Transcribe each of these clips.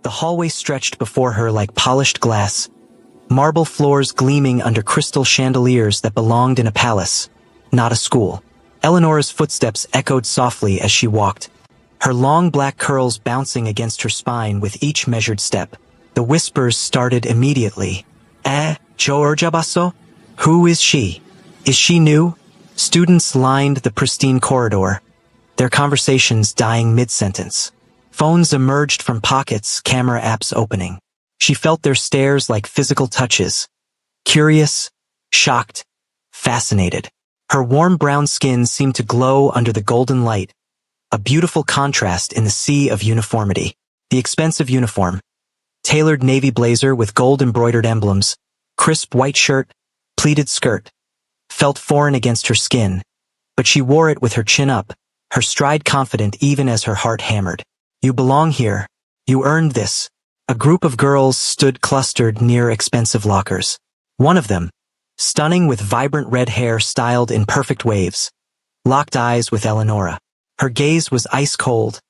The hallway stretched before her like polished glass, marble floors gleaming under crystal chandeliers that belonged in a palace, not a school. Eleanora's footsteps echoed softly as she walked, her long black curls bouncing against her spine with each measured step. The whispers started immediately. Georgia Basso? Who is she? Is she new? Students lined the pristine corridor, their conversations dying mid-sentence. Phones emerged from pockets, camera apps opening. She felt their stares like physical touches. Curious, shocked, fascinated. Her warm brown skin seemed to glow under the golden light, a beautiful contrast in the sea of uniformity. The expensive uniform, tailored navy blazer with gold-embroidered emblems, crisp white shirt, pleated skirt, felt foreign against her skin, but she wore it with her chin up, her stride confident even as her heart hammered. You belong here. You earned this. A group of girls stood clustered near expensive lockers. One of them, stunning with vibrant red hair styled in perfect waves, locked eyes with Eleanora. Her gaze was ice cold,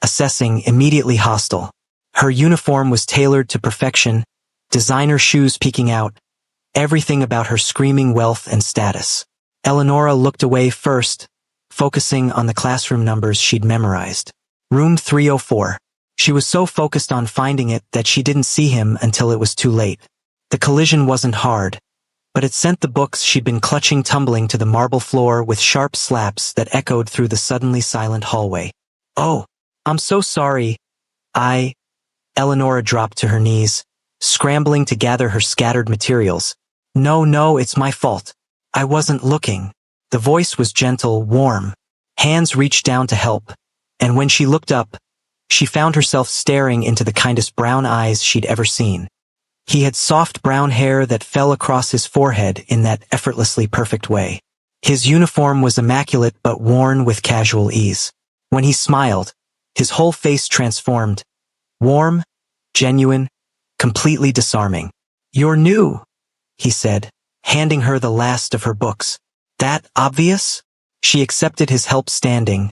assessing immediately hostile. Her uniform was tailored to perfection, designer shoes peeking out, everything about her screaming wealth and status. Eleanora looked away first, focusing on the classroom numbers she'd memorized. Room 304. She was so focused on finding it that she didn't see him until it was too late. The collision wasn't hard, but it sent the books she'd been clutching tumbling to the marble floor with sharp slaps that echoed through the suddenly silent hallway. Oh, I'm so sorry. Eleanora dropped to her knees, scrambling to gather her scattered materials. No, it's my fault. I wasn't looking. The voice was gentle, warm. Hands reached down to help, and when she looked up, she found herself staring into the kindest brown eyes she'd ever seen. He had soft brown hair that fell across his forehead in that effortlessly perfect way. His uniform was immaculate but worn with casual ease. When he smiled, his whole face transformed. Warm, genuine, completely disarming. You're new, he said, handing her the last of her books. That obvious? She accepted his help standing,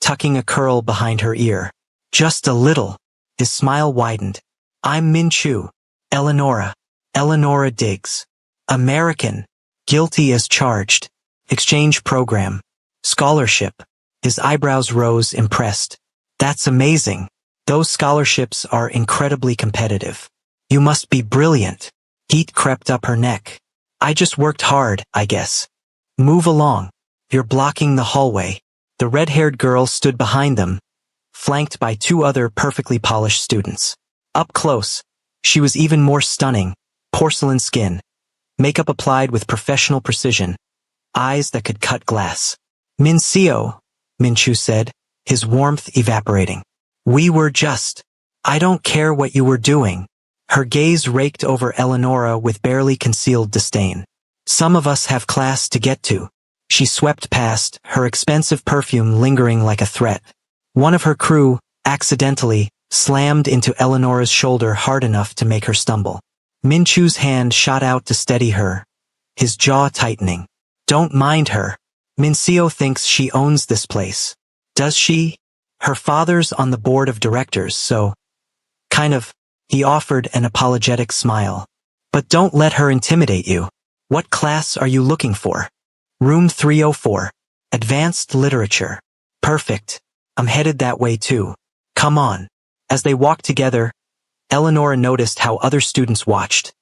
tucking a curl behind her ear. Just a little. His smile widened. I'm Min Chu. Eleanora. Eleanora Diggs. American. Guilty as charged. Exchange program. Scholarship. His eyebrows rose, impressed. That's amazing. Those scholarships are incredibly competitive. You must be brilliant. Heat crept up her neck. I just worked hard, I guess. Move along. You're blocking the hallway. The red-haired girl stood behind them, flanked by two other perfectly polished students. Up close, she was even more stunning, porcelain skin, makeup applied with professional precision, eyes that could cut glass. Min Chu said, his warmth evaporating. I don't care what you were doing. Her gaze raked over Eleanora with barely concealed disdain. Some of us have class to get to. She swept past, her expensive perfume lingering like a threat. One of her crew, accidentally, slammed into Eleanora's shoulder hard enough to make her stumble. Min Chu's hand shot out to steady her, his jaw tightening. Don't mind her. Min thinks she owns this place. Does she? Her father's on the board of directors, so... Kind of. He offered an apologetic smile. But don't let her intimidate you. What class are you looking for? Room 304. Advanced Literature. Perfect. I'm headed that way too. Come on. As they walked together, Eleanora noticed how other students watched.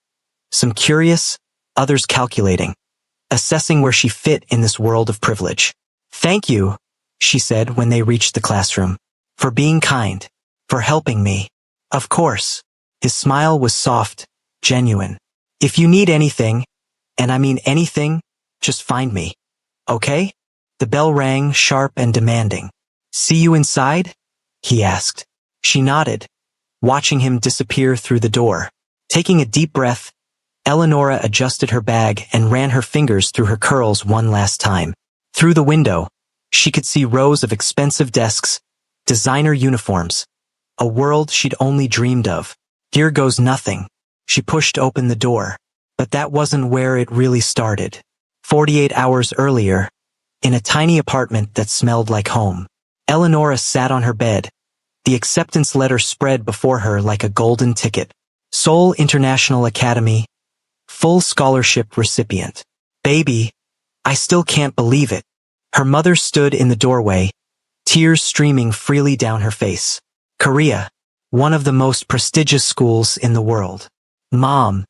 Some curious, others calculating, assessing where she fit in this world of privilege. Thank you, she said when they reached the classroom, for being kind, for helping me. Of course. His smile was soft, genuine. If you need anything, and I mean anything, just find me. Okay? The bell rang, sharp and demanding. See you inside? He asked. She nodded, watching him disappear through the door. Taking a deep breath, Eleanora adjusted her bag and ran her fingers through her curls one last time. Through the window, she could see rows of expensive desks, designer uniforms, a world she'd only dreamed of. Here goes nothing. She pushed open the door. But that wasn't where it really started. 48 hours earlier, in a tiny apartment that smelled like home, Eleanora sat on her bed, The acceptance letter spread before her like a golden ticket. Seoul International Academy, full scholarship recipient. Baby, I still can't believe it. Her mother stood in the doorway, tears streaming freely down her face. Korea, one of the most prestigious schools in the world. Mom,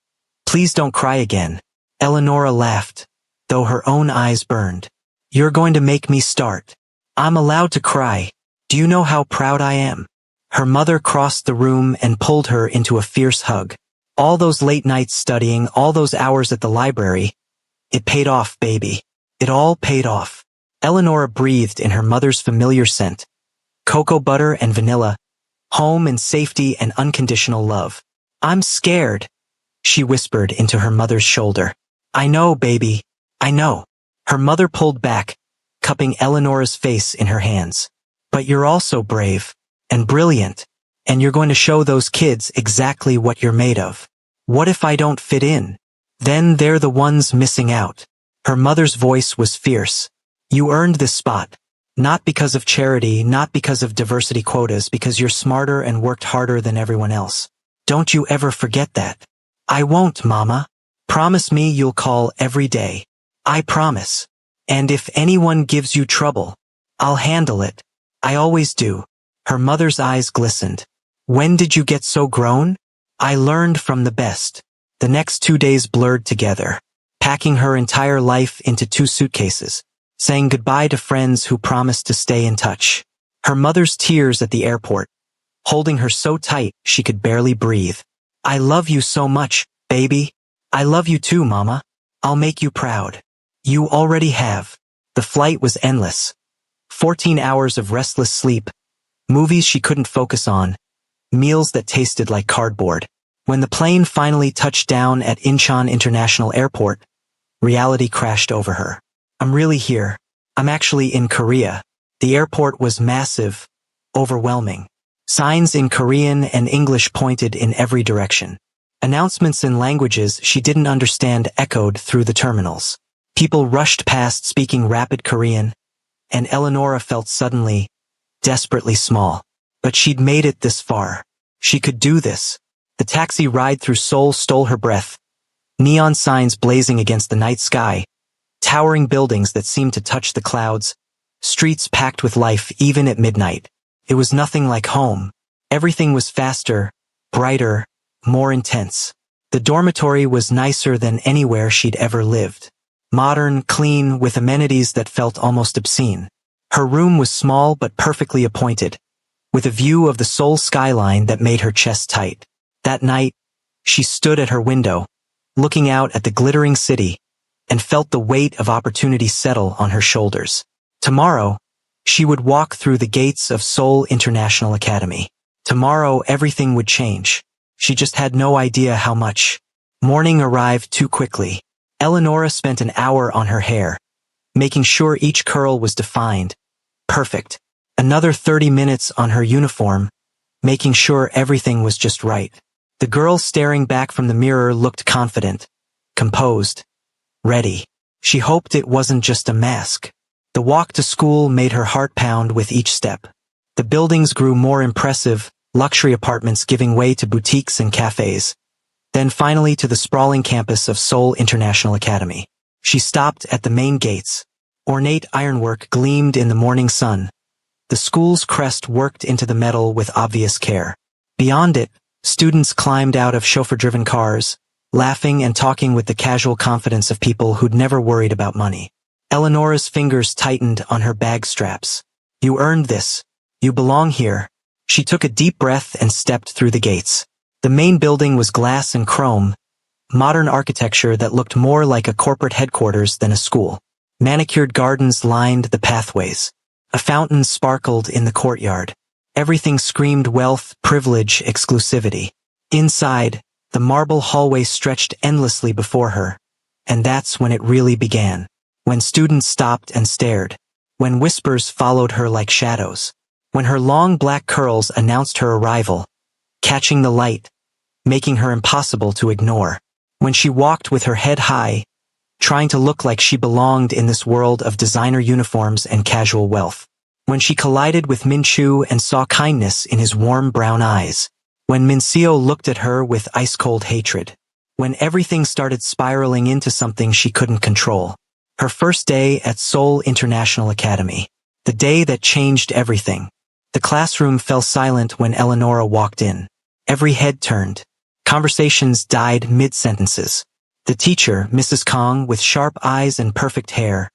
please don't cry again. Eleonora laughed, though her own eyes burned. You're going to make me start. I'm allowed to cry. Do you know how proud I am? Her mother crossed the room and pulled her into a fierce hug. All those late nights studying, all those hours at the library. It paid off, baby. It all paid off. Eleonora breathed in her mother's familiar scent. Cocoa butter and vanilla. Home and safety and unconditional love. I'm scared, she whispered into her mother's shoulder. I know, baby. I know. Her mother pulled back, cupping Eleonora's face in her hands. But you're also brave and brilliant, and you're going to show those kids exactly what you're made of. What if I don't fit in? Then they're the ones missing out. Her mother's voice was fierce. You earned this spot. Not because of charity, not because of diversity quotas, because you're smarter and worked harder than everyone else. Don't you ever forget that. I won't, Mama. Promise me you'll call every day. I promise. And if anyone gives you trouble, I'll handle it. I always do. Her mother's eyes glistened. When did you get so grown? I learned from the best. The next 2 days blurred together, packing her entire life into 2 suitcases, saying goodbye to friends who promised to stay in touch. Her mother's tears at the airport, holding her so tight she could barely breathe. I love you so much, baby. I love you too, Mama. I'll make you proud. You already have. The flight was endless. 14 hours of restless sleep, movies she couldn't focus on, meals that tasted like cardboard. When the plane finally touched down at Incheon International Airport, reality crashed over her. I'm really here. I'm actually in Korea. The airport was massive, overwhelming. Signs in Korean and English pointed in every direction. Announcements in languages she didn't understand echoed through the terminals. People rushed past speaking rapid Korean, and Eleonora felt suddenly, desperately small. But she'd made it this far. She could do this. The taxi ride through Seoul stole her breath. Neon signs blazing against the night sky. Towering buildings that seemed to touch the clouds. Streets packed with life even at midnight. It was nothing like home. Everything was faster, brighter, more intense. The dormitory was nicer than anywhere she'd ever lived. Modern, clean, with amenities that felt almost obscene. Her room was small but perfectly appointed, with a view of the Seoul skyline that made her chest tight. That night, she stood at her window, looking out at the glittering city, and felt the weight of opportunity settle on her shoulders. Tomorrow, she would walk through the gates of Seoul International Academy. Tomorrow, everything would change. She just had no idea how much. Morning arrived too quickly. Eleonora spent an hour on her hair, making sure each curl was defined. Perfect. Another 30 minutes on her uniform, making sure everything was just right. The girl staring back from the mirror looked confident, composed, ready. She hoped it wasn't just a mask. The walk to school made her heart pound with each step. The buildings grew more impressive, luxury apartments giving way to boutiques and cafes. Then finally to the sprawling campus of Seoul International Academy. She stopped at the main gates. Ornate ironwork gleamed in the morning sun. The school's crest worked into the metal with obvious care. Beyond it, students climbed out of chauffeur-driven cars, laughing and talking with the casual confidence of people who'd never worried about money. Eleonora's fingers tightened on her bag straps. You earned this. You belong here. She took a deep breath and stepped through the gates. The main building was glass and chrome, modern architecture that looked more like a corporate headquarters than a school. Manicured gardens lined the pathways. A fountain sparkled in the courtyard. Everything screamed wealth, privilege, exclusivity. Inside, the marble hallway stretched endlessly before her. And that's when it really began. When students stopped and stared. When whispers followed her like shadows. When her long black curls announced her arrival, catching the light, making her impossible to ignore. When she walked with her head high, trying to look like she belonged in this world of designer uniforms and casual wealth. when she collided with Min-Chu and saw kindness in his warm brown eyes, when Min-Seo looked at her with ice-cold hatred, when everything started spiraling into something she couldn't control. Her first day at Seoul International Academy. The day that changed everything. The classroom fell silent when Eleonora walked in. Every head turned. Conversations died mid-sentences. The teacher, Mrs. Kong, with sharp eyes and perfect hair,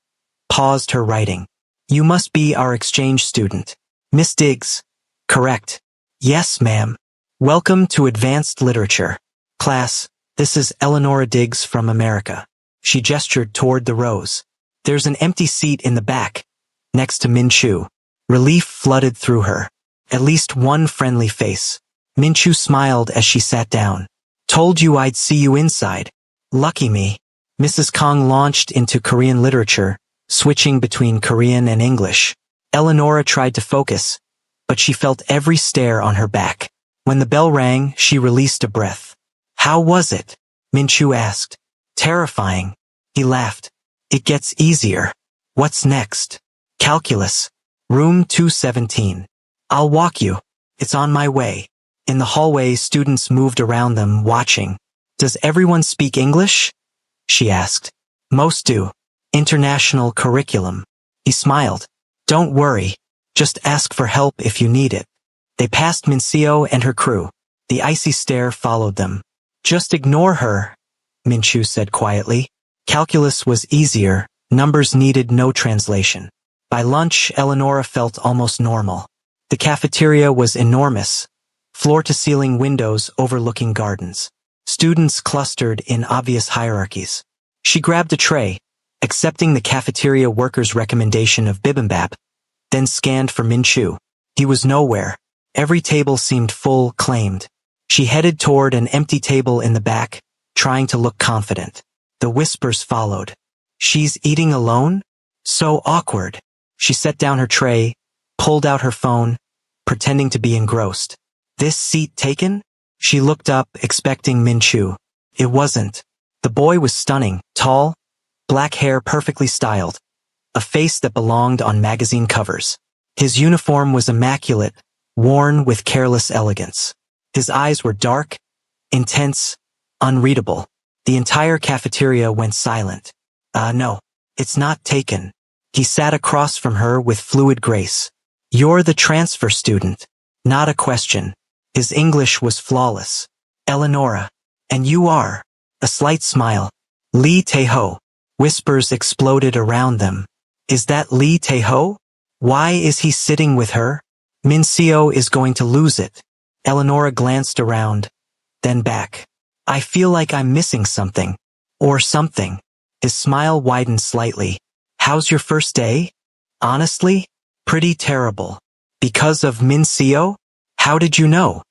paused her writing. You must be our exchange student. Miss Diggs. Correct. Yes, ma'am. Welcome to Advanced Literature. Class, this is Eleonora Diggs from America. She gestured toward the rows. There's an empty seat in the back, next to Min-Chu. Relief flooded through her. At least one friendly face. Min-Chu smiled as she sat down. Told you I'd see you inside. Lucky me. Mrs. Kong launched into Korean literature, switching between Korean and English. Eleonora tried to focus, but she felt every stare on her back. When the bell rang, she released a breath. How was it? Min-Chu asked. Terrifying. He laughed. It gets easier. What's next? Calculus. Room 217. I'll walk you. It's on my way. In the hallway, students moved around them, watching. Does everyone speak English? She asked. Most do. International curriculum. He smiled. Don't worry. Just ask for help if you need it. They passed Min-Seo and her crew. The icy stare followed them. Just ignore her, Min-Chu said quietly. Calculus was easier. Numbers needed no translation. By lunch, Eleonora felt almost normal. The cafeteria was enormous. Floor-to-ceiling windows overlooking gardens. Students clustered in obvious hierarchies. She grabbed a tray, accepting the cafeteria worker's recommendation of bibimbap, then scanned for Min-Chu. He was nowhere. Every table seemed full, claimed. She headed toward an empty table in the back, trying to look confident. The whispers followed. She's eating alone? So awkward. She set down her tray, pulled out her phone, pretending to be engrossed. This seat taken? She looked up, expecting Min-Chu. It wasn't. The boy was stunning, tall, black hair perfectly styled, a face that belonged on magazine covers. His uniform was immaculate, worn with careless elegance. His eyes were dark, intense, unreadable. The entire cafeteria went silent. No, it's not taken. He sat across from her with fluid grace. You're the transfer student. Not a question. His English was flawless. Eleonora. And you are. A slight smile. Lee Tae-ho. Whispers exploded around them. Is that Lee Tae-ho? Why is he sitting with her? Min-Seo is going to lose it. Eleonora glanced around, then back. I feel like I'm missing something. Or something. His smile widened slightly. How's your first day? Honestly? Pretty terrible. Because of Min-Seo? How did you know?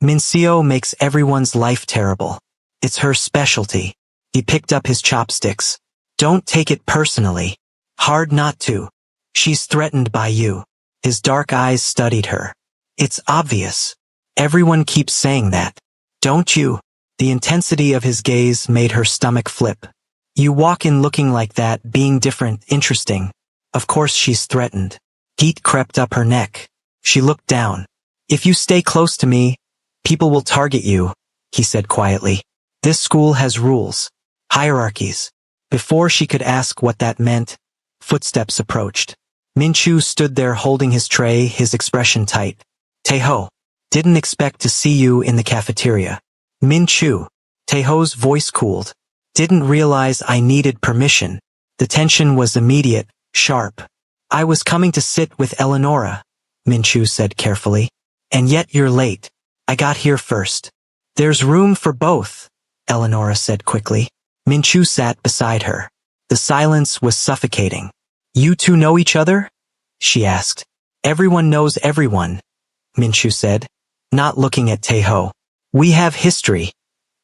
Min-Seo makes everyone's life terrible. It's her specialty. He picked up his chopsticks. Don't take it personally. Hard not to. She's threatened by you. His dark eyes studied her. It's obvious. Everyone keeps saying that. Don't you? The intensity of his gaze made her stomach flip. You walk in looking like that, being different, interesting. Of course she's threatened. Heat crept up her neck. She looked down. If you stay close to me, people will target you, he said quietly. This school has rules. Hierarchies. Before she could ask what that meant, footsteps approached. Min-Chu stood there holding his tray, his expression tight. Tae-ho. Didn't expect to see you in the cafeteria. Min-Chu. Tae-ho's voice cooled. Didn't realize I needed permission. The tension was immediate, sharp. I was coming to sit with Eleonora, Min-Chu said carefully. And yet you're late. I got here first. There's room for both, Eleonora said quickly. Min-Chu sat beside her. The silence was suffocating. You two know each other? She asked. Everyone knows everyone, Min-Chu said, not looking at Tae-ho. We have history,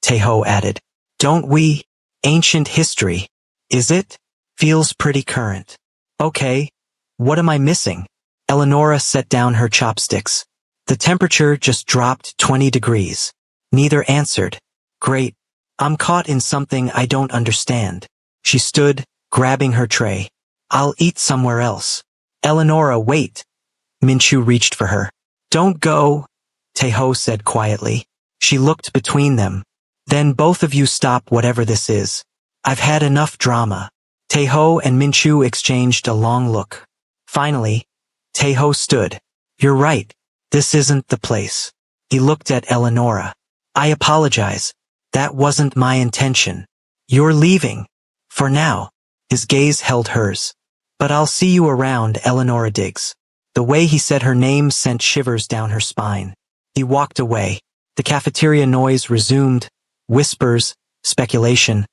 Tae-ho added. Don't we? Ancient history. Is it? Feels pretty current. Okay. What am I missing? Eleonora set down her chopsticks. The temperature just dropped 20 degrees. Neither answered. Great. I'm caught in something I don't understand. She stood, grabbing her tray. I'll eat somewhere else. Eleonora, wait. Minchu reached for her. Don't go, Taeho said quietly. She looked between them. Then both of you stop whatever this is. I've had enough drama. Taeho and Minchu exchanged a long look. Finally, Taeho stood. You're right. This isn't the place. He looked at Eleonora. I apologize. That wasn't my intention. You're leaving. For now. His gaze held hers. But I'll see you around, Eleonora Diggs. The way he said her name sent shivers down her spine. He walked away. The cafeteria noise resumed. Whispers, speculation,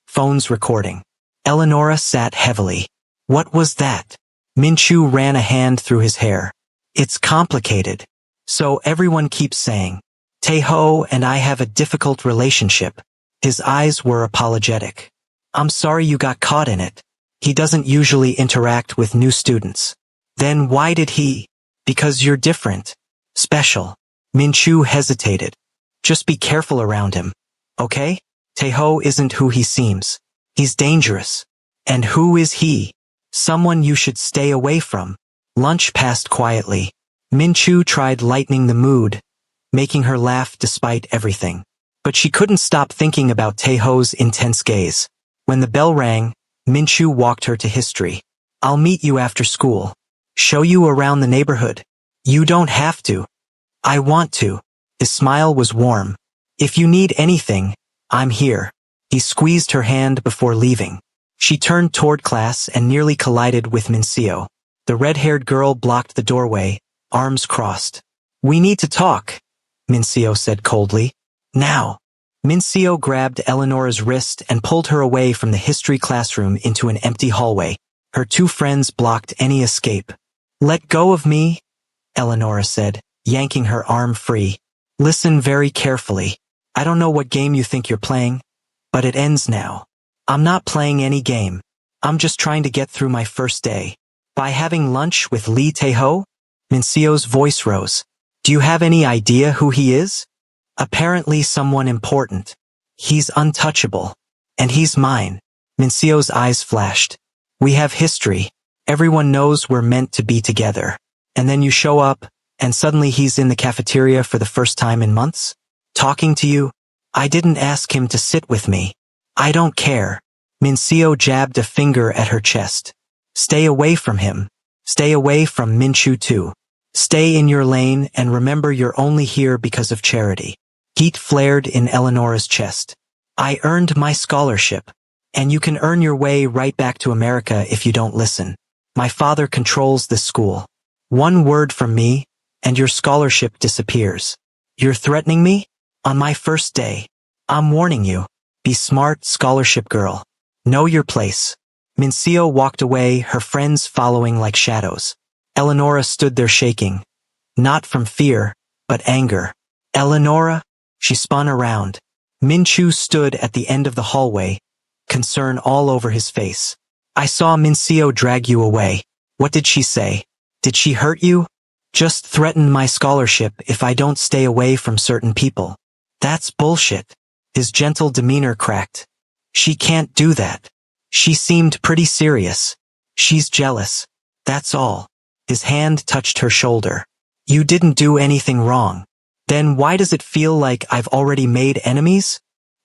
phones recording. Eleonora sat heavily. What was that? Minchu ran a hand through his hair. It's complicated. So everyone keeps saying. Taeho and I have a difficult relationship. His eyes were apologetic. I'm sorry you got caught in it. He doesn't usually interact with new students. Then why did he? Because you're different. Special. Minchu hesitated. Just be careful around him. Okay? Taeho isn't who he seems. He's dangerous. And who is he? Someone you should stay away from. Lunch passed quietly. Minchu tried lightening the mood, making her laugh despite everything. But she couldn't stop thinking about Taeho's intense gaze. When the bell rang, Minchu walked her to history. I'll meet you after school. Show you around the neighborhood. You don't have to. I want to. His smile was warm. If you need anything, I'm here. He squeezed her hand before leaving. She turned toward class and nearly collided with Mincio. The red-haired girl blocked the doorway, arms crossed. We need to talk, Mincio said coldly. Now. Mincio grabbed Eleonora's wrist and pulled her away from the history classroom into an empty hallway. Her two friends blocked any escape. Let go of me, Eleonora said, yanking her arm free. Listen very carefully. I don't know what game you think you're playing, but it ends now. I'm not playing any game. I'm just trying to get through my first day. By having lunch with Lee Taeho? Mincio's voice rose. Do you have any idea who he is? Apparently someone important. He's untouchable. And he's mine. Mincio's eyes flashed. We have history. Everyone knows we're meant to be together. And then you show up, and suddenly he's in the cafeteria for the first time in months? Talking to you? I didn't ask him to sit with me. I don't care. Mincio jabbed a finger at her chest. Stay away from him. Stay away from Minchu too. Stay in your lane and remember you're only here because of charity. Heat flared in Eleonora's chest. I earned my scholarship. And you can earn your way right back to America if you don't listen. My father controls this school. One word from me, and your scholarship disappears. You're threatening me? On my first day. I'm warning you. Be smart, scholarship girl. Know your place. Mincio walked away, her friends following like shadows. Eleonora stood there shaking. Not from fear, but anger. Eleonora? She spun around. Minchu stood at the end of the hallway, concern all over his face. I saw Mincio drag you away. What did she say? Did she hurt you? Just threaten my scholarship if I don't stay away from certain people. That's bullshit. His gentle demeanor cracked. She can't do that. She seemed pretty serious. She's jealous. That's all. His hand touched her shoulder. You didn't do anything wrong. Then why does it feel like I've already made enemies?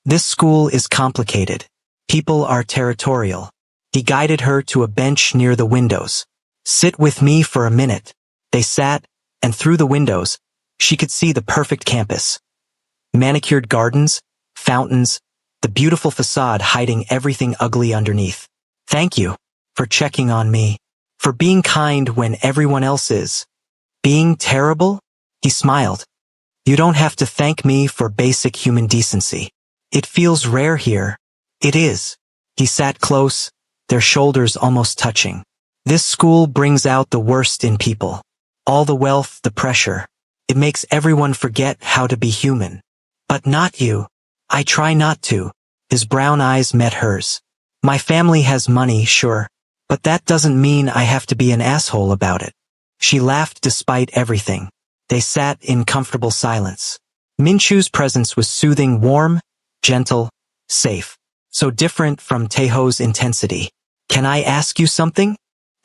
This school is complicated. People are territorial. He guided her to a bench near the windows. Sit with me for a minute. They sat, and through the windows, she could see the perfect campus. Manicured gardens, fountains, the beautiful facade hiding everything ugly underneath. Thank you for checking on me, for being kind when everyone else is. Being terrible? He smiled. You don't have to thank me for basic human decency. It feels rare here. It is. He sat close, their shoulders almost touching. This school brings out the worst in people. All the wealth, the pressure. It makes everyone forget how to be human. But not you. I try not to. His brown eyes met hers. My family has money, sure. But that doesn't mean I have to be an asshole about it. She laughed despite everything. They sat in comfortable silence. Minchu's presence was soothing, warm, gentle, safe. So different from Taeho's intensity. Can I ask you something?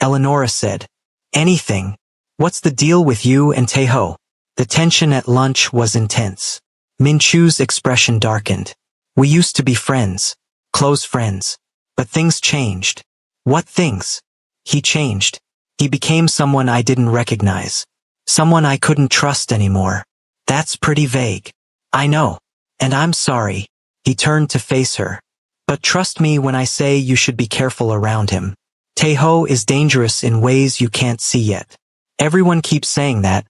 Eleonora said. Anything. What's the deal with you and Taeho? The tension at lunch was intense. Minchu's expression darkened. We used to be friends. Close friends. But things changed. What things? He changed. He became someone I didn't recognize. Someone I couldn't trust anymore. That's pretty vague. I know. And I'm sorry. He turned to face her. But trust me when I say you should be careful around him. Taeho is dangerous in ways you can't see yet. Everyone keeps saying that,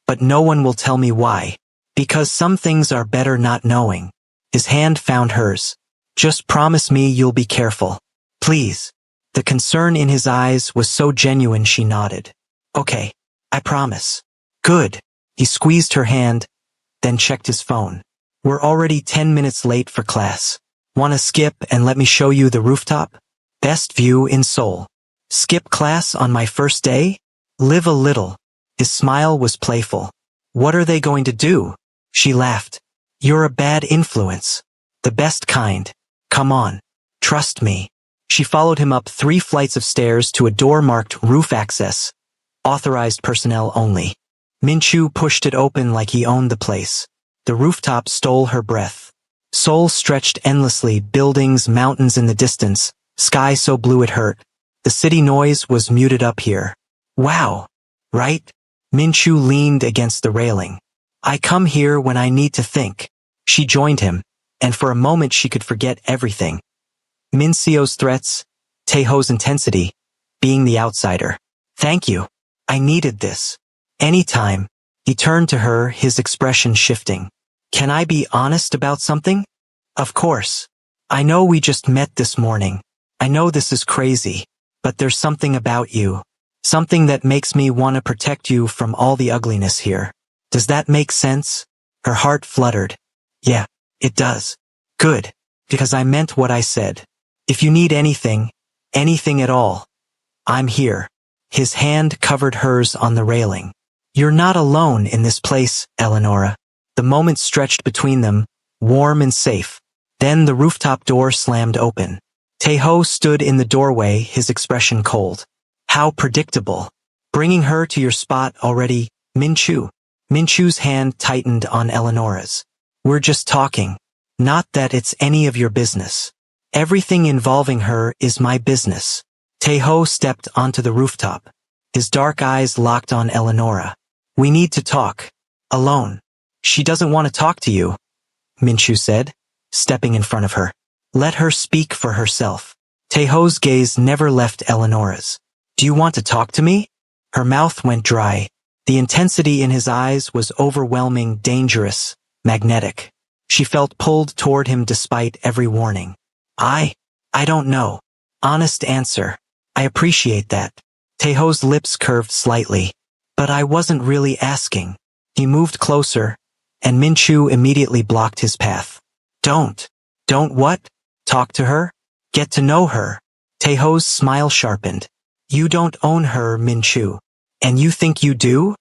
but no one will tell me why. Because some things are better not knowing. His hand found hers. Just promise me you'll be careful. Please. The concern in his eyes was so genuine she nodded. Okay, I promise. Good. He squeezed her hand, then checked his phone. We're already 10 minutes late for class. Wanna skip and let me show you the rooftop? Best view in Seoul. Skip class on my first day? Live a little. His smile was playful. What are they going to do? She laughed. You're a bad influence. The best kind. Come on. Trust me. She followed him up 3 flights of stairs to a door marked roof access. Authorized personnel only. Minchu pushed it open like he owned the place. The rooftop stole her breath. Seoul stretched endlessly, buildings, mountains in the distance, sky so blue it hurt. The city noise was muted up here. Wow. Right? Minchu leaned against the railing. I come here when I need to think. She joined him, and for a moment she could forget everything. Minseo's threats, Taeho's intensity, being the outsider. Thank you. I needed this. Anytime. He turned to her, his expression shifting. Can I be honest about something? Of course. I know we just met this morning. I know this is crazy, but there's something about you. Something that makes me want to protect you from all the ugliness here. Does that make sense? Her heart fluttered. Yeah, it does. Good. Because I meant what I said. If you need anything, anything at all, I'm here. His hand covered hers on the railing. You're not alone in this place, Eleonora. The moment stretched between them, warm and safe. Then the rooftop door slammed open. Taeho stood in the doorway, his expression cold. How predictable. Bringing her to your spot already, Minchu. Minchu's hand tightened on Eleonora's. We're just talking. Not that it's any of your business. Everything involving her is my business. Taeho stepped onto the rooftop. His dark eyes locked on Eleonora. We need to talk. Alone. She doesn't want to talk to you, Minchu said, stepping in front of her. Let her speak for herself. Taeho's gaze never left Eleonora's. Do you want to talk to me? Her mouth went dry. The intensity in his eyes was overwhelming, dangerous, magnetic. She felt pulled toward him despite every warning. I don't know. Honest answer. I appreciate that. Taeho's lips curved slightly. But I wasn't really asking. He moved closer, and Minchu immediately blocked his path. Don't what? Talk to her? Get to know her. Taeho's smile sharpened. You don't own her, Minchu. And you think you do?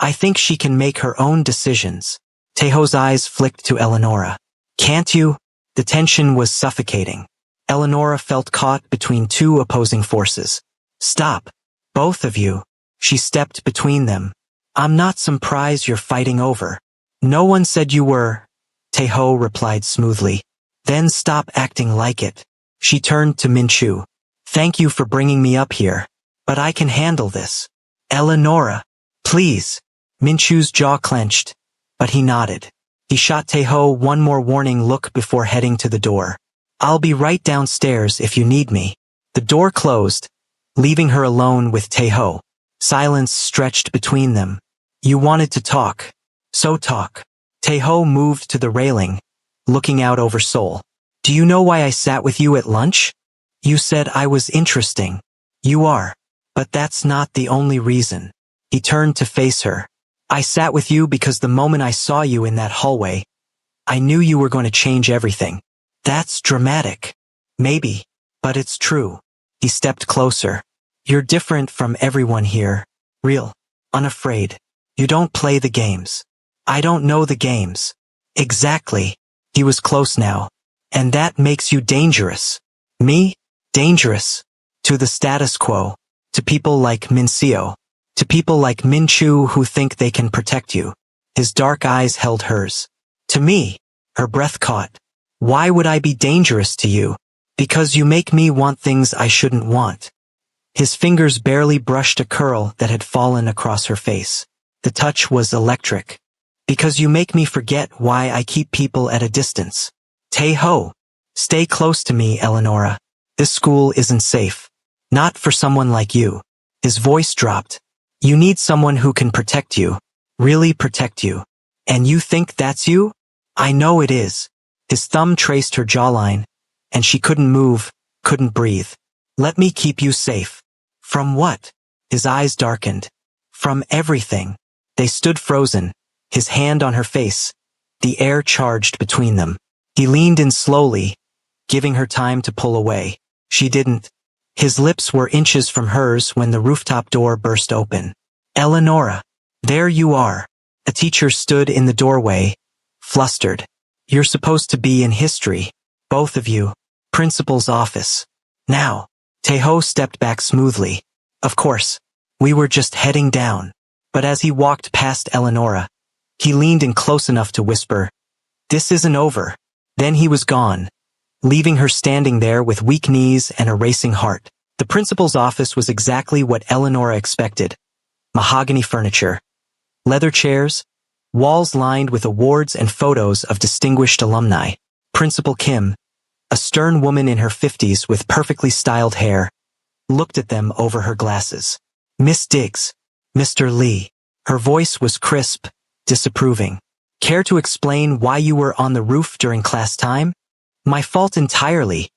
I think she can make her own decisions. Taeho's eyes flicked to Eleonora. Can't you? The tension was suffocating. Eleonora felt caught between 2 opposing forces. Stop. Both of you. She stepped between them. I'm not some prize you're fighting over. No one said you were. Taeho replied smoothly. Then stop acting like it. She turned to Minchu. Thank you for bringing me up here. But I can handle this. Eleonora. Please. Minchu's jaw clenched, but he nodded. He shot Taeho one more warning look before heading to the door. I'll be right downstairs if you need me. The door closed, leaving her alone with Taeho. Silence stretched between them. You wanted to talk. So talk. Taeho moved to the railing, looking out over Seoul. Do you know why I sat with you at lunch? You said I was interesting. You are. But that's not the only reason. He turned to face her. I sat with you because the moment I saw you in that hallway, I knew you were going to change everything. That's dramatic. Maybe. But it's true. He stepped closer. You're different from everyone here. Real. Unafraid. You don't play the games. I don't know the games. Exactly. He was close now. And that makes you dangerous. Me? Dangerous. To the status quo. To people like Minseo. To people like Minchu who think they can protect you. His dark eyes held hers. To me, her breath caught. Why would I be dangerous to you? Because you make me want things I shouldn't want. His fingers barely brushed a curl that had fallen across her face. The touch was electric. Because you make me forget why I keep people at a distance. Tae-ho, stay close to me, Eleonora. This school isn't safe. Not for someone like you. His voice dropped. You need someone who can protect you. Really protect you. And you think that's you? I know it is. His thumb traced her jawline, and she couldn't move, couldn't breathe. Let me keep you safe. From what? His eyes darkened. From everything. They stood frozen, his hand on her face, the air charged between them. He leaned in slowly, giving her time to pull away. She didn't. His lips were inches from hers when the rooftop door burst open. Eleonora, there you are. A teacher stood in the doorway, flustered. You're supposed to be in history, both of you. Principal's office. Now. Tae-ho stepped back smoothly. Of course, we were just heading down. But as he walked past Eleonora, he leaned in close enough to whisper, "This isn't over." Then he was gone, leaving her standing there with weak knees and a racing heart. The principal's office was exactly what Eleonora expected. Mahogany furniture, leather chairs, walls lined with awards and photos of distinguished alumni. Principal Kim, a stern woman in her 50s with perfectly styled hair, looked at them over her glasses. Miss Diggs, Mr. Lee. Her voice was crisp, disapproving. Care to explain why you were on the roof during class time? My fault entirely,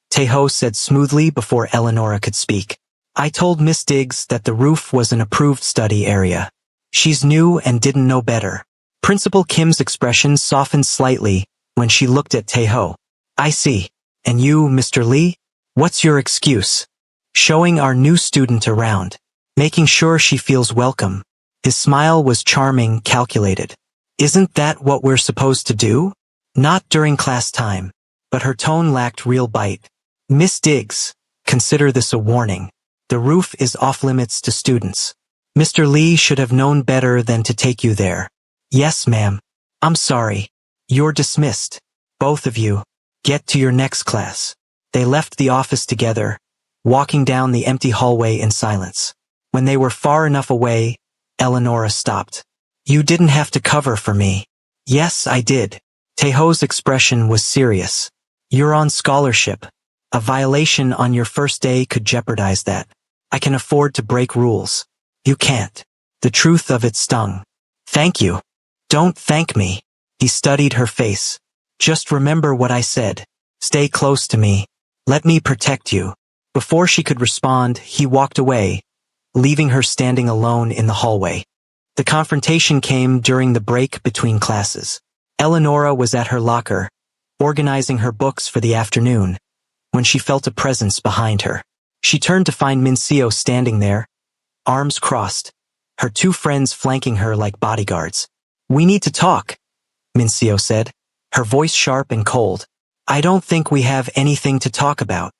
Tae-ho said smoothly before Eleonora could speak. I told Miss Diggs that the roof was an approved study area. She's new and didn't know better. Principal Kim's expression softened slightly when she looked at Tae-ho. I see. And you, Mr. Lee? What's your excuse? Showing our new student around. Making sure she feels welcome. His smile was charming, calculated. Isn't that what we're supposed to do? Not during class time. But her tone lacked real bite. Miss Diggs, consider this a warning. The roof is off-limits to students. Mr. Lee should have known better than to take you there. Yes, ma'am. I'm sorry. You're dismissed. Both of you. Get to your next class. They left the office together, walking down the empty hallway in silence. When they were far enough away, Eleonora stopped. You didn't have to cover for me. Yes, I did. Tae-ho's expression was serious. You're on scholarship. A violation on your first day could jeopardize that. I can afford to break rules. You can't. The truth of it stung. Thank you. Don't thank me. He studied her face. Just remember what I said. Stay close to me. Let me protect you. Before she could respond, he walked away, leaving her standing alone in the hallway. The confrontation came during the break between classes. Eleonora was at her locker, organizing her books for the afternoon, when she felt a presence behind her. She turned to find Minseo standing there, arms crossed, her two friends flanking her like bodyguards. We need to talk, Minseo said, her voice sharp and cold. I don't think we have anything to talk about.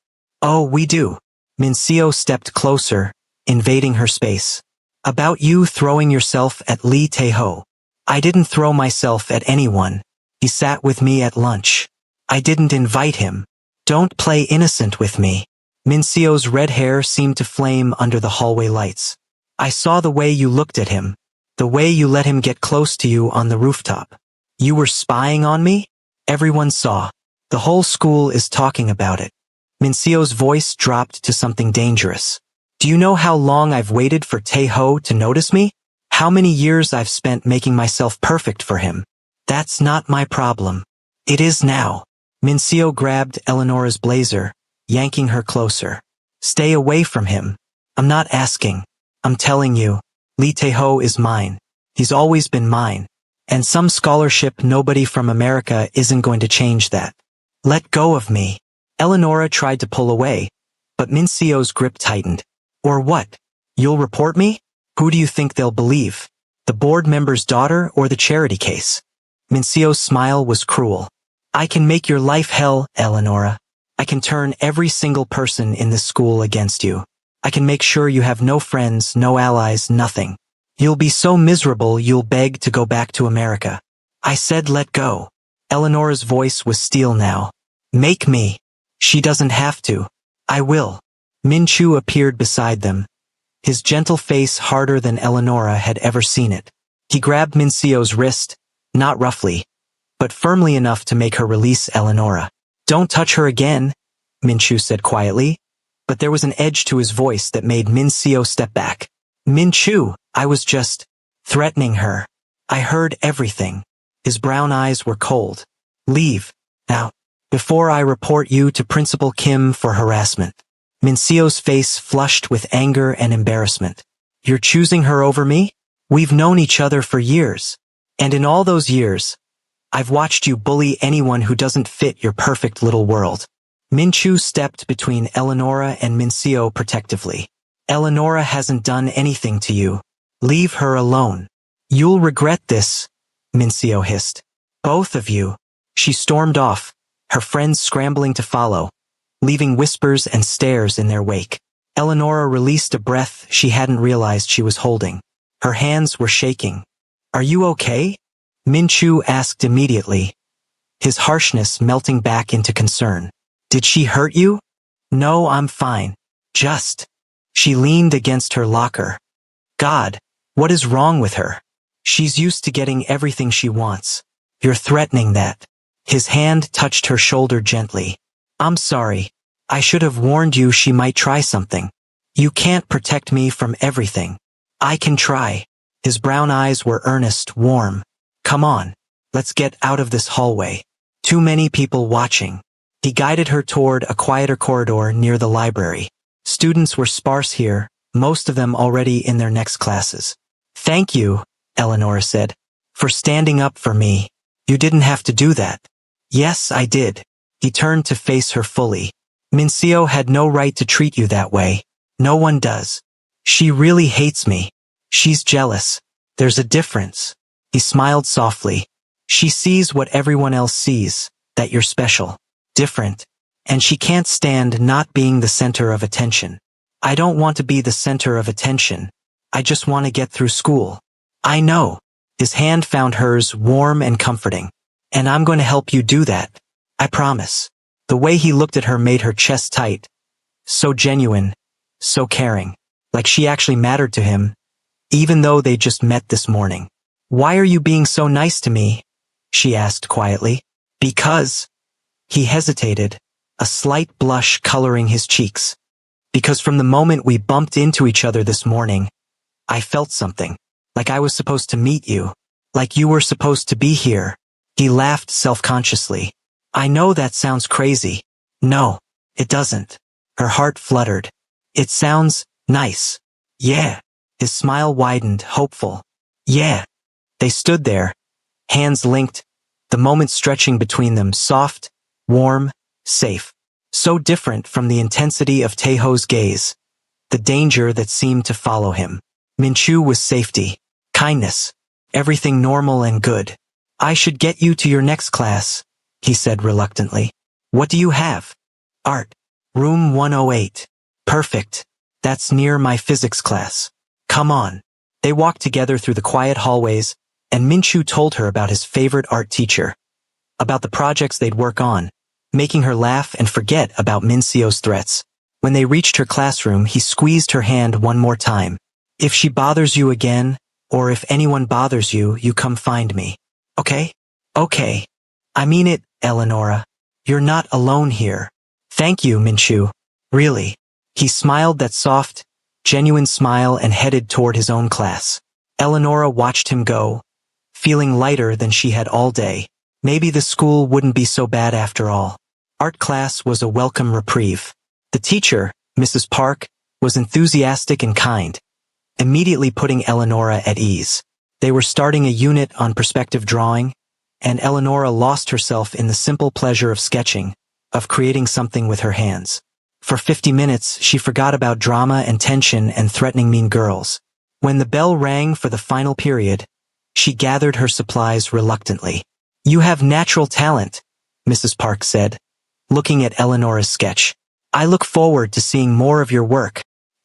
Oh, we do. Minseo stepped closer, invading her space. About you throwing yourself at Lee Tae-ho. I didn't throw myself at anyone. He sat with me at lunch. I didn't invite him. Don't play innocent with me. Minseo's red hair seemed to flame under the hallway lights. I saw the way you looked at him. The way you let him get close to you on the rooftop. You were spying on me? Everyone saw. The whole school is talking about it. Minseo's voice dropped to something dangerous. Do you know how long I've waited for Tae-ho to notice me? How many years I've spent making myself perfect for him? That's not my problem. It is now. Minseo grabbed Eleonora's blazer, yanking her closer. Stay away from him. I'm not asking. I'm telling you. Lee Tae-ho is mine. He's always been mine. And some scholarship nobody from America isn't going to change that. Let go of me. Eleonora tried to pull away, but Minseo's grip tightened. Or what? You'll report me? Who do you think they'll believe? The board member's daughter or the charity case? Minseo's smile was cruel. I can make your life hell, Eleonora. I can turn every single person in this school against you. I can make sure you have no friends, no allies, nothing. You'll be so miserable you'll beg to go back to America. I said let go. Eleonora's voice was steel now. Make me. She doesn't have to. I will. Min Chu appeared beside them, his gentle face harder than Eleonora had ever seen it. He grabbed Minseo's wrist, not roughly, but firmly enough to make her release Eleonora. Don't touch her again, Min Chu said quietly, but there was an edge to his voice that made Minseo step back. Min Chu, I was just threatening her. I heard everything. His brown eyes were cold. Leave, now, before I report you to Principal Kim for harassment. Minseo's face flushed with anger and embarrassment. You're choosing her over me? We've known each other for years. And in all those years, I've watched you bully anyone who doesn't fit your perfect little world. Min Chu stepped between Eleonora and Minseo protectively. Eleonora hasn't done anything to you. Leave her alone. You'll regret this, Minseo hissed. Both of you. She stormed off, her friends scrambling to follow, leaving whispers and stares in their wake. Eleonora released a breath she hadn't realized she was holding. Her hands were shaking. Are you okay? Min Chu asked immediately, his harshness melting back into concern. Did she hurt you? No, I'm fine. Just. She leaned against her locker. God, what is wrong with her? She's used to getting everything she wants. You're threatening that. His hand touched her shoulder gently. I'm sorry. I should have warned you she might try something. You can't protect me from everything. I can try. His brown eyes were earnest, warm. Come on. Let's get out of this hallway. Too many people watching. He guided her toward a quieter corridor near the library. Students were sparse here, most of them already in their next classes. Thank you, Eleonora said, for standing up for me. You didn't have to do that. Yes, I did. He turned to face her fully. Minseo had no right to treat you that way. No one does. She really hates me. She's jealous. There's a difference. He smiled softly. She sees what everyone else sees, that you're special, different, and she can't stand not being the center of attention. I don't want to be the center of attention. I just want to get through school. I know. His hand found hers warm and comforting. And I'm going to help you do that. I promise. The way he looked at her made her chest tight. So genuine, so caring, like she actually mattered to him, even though they just met this morning. Why are you being so nice to me? She asked quietly. Because. He hesitated, a slight blush coloring his cheeks. Because from the moment we bumped into each other this morning, I felt something, like I was supposed to meet you, like you were supposed to be here. He laughed self-consciously. I know that sounds crazy. No, it doesn't. Her heart fluttered. It sounds nice. Yeah. His smile widened, hopeful. Yeah. They stood there, hands linked, the moment stretching between them, soft, warm, safe. So different from the intensity of Taeho's gaze, the danger that seemed to follow him. Min Chu was safety, kindness, everything normal and good. I should get you to your next class, he said reluctantly. What do you have? Art. Room 108. Perfect. That's near my physics class. Come on. They walked together through the quiet hallways, and Min Chu told her about his favorite art teacher, about the projects they'd work on, making her laugh and forget about Minseo's threats. When they reached her classroom, he squeezed her hand one more time. If she bothers you again, or if anyone bothers you, you come find me. Okay? Okay. I mean it, Eleonora. You're not alone here. Thank you, Min Chu. Really. He smiled that soft, genuine smile and headed toward his own class. Eleonora watched him go, feeling lighter than she had all day. Maybe the school wouldn't be so bad after all. Art class was a welcome reprieve. The teacher, Mrs. Park, was enthusiastic and kind, immediately putting Eleonora at ease. They were starting a unit on perspective drawing, and Eleonora lost herself in the simple pleasure of sketching, of creating something with her hands. For 50 minutes, she forgot about drama and tension and threatening mean girls. When the bell rang for the final period, she gathered her supplies reluctantly. You have natural talent, Mrs. Park said, looking at Eleonora's sketch. I look forward to seeing more of your work.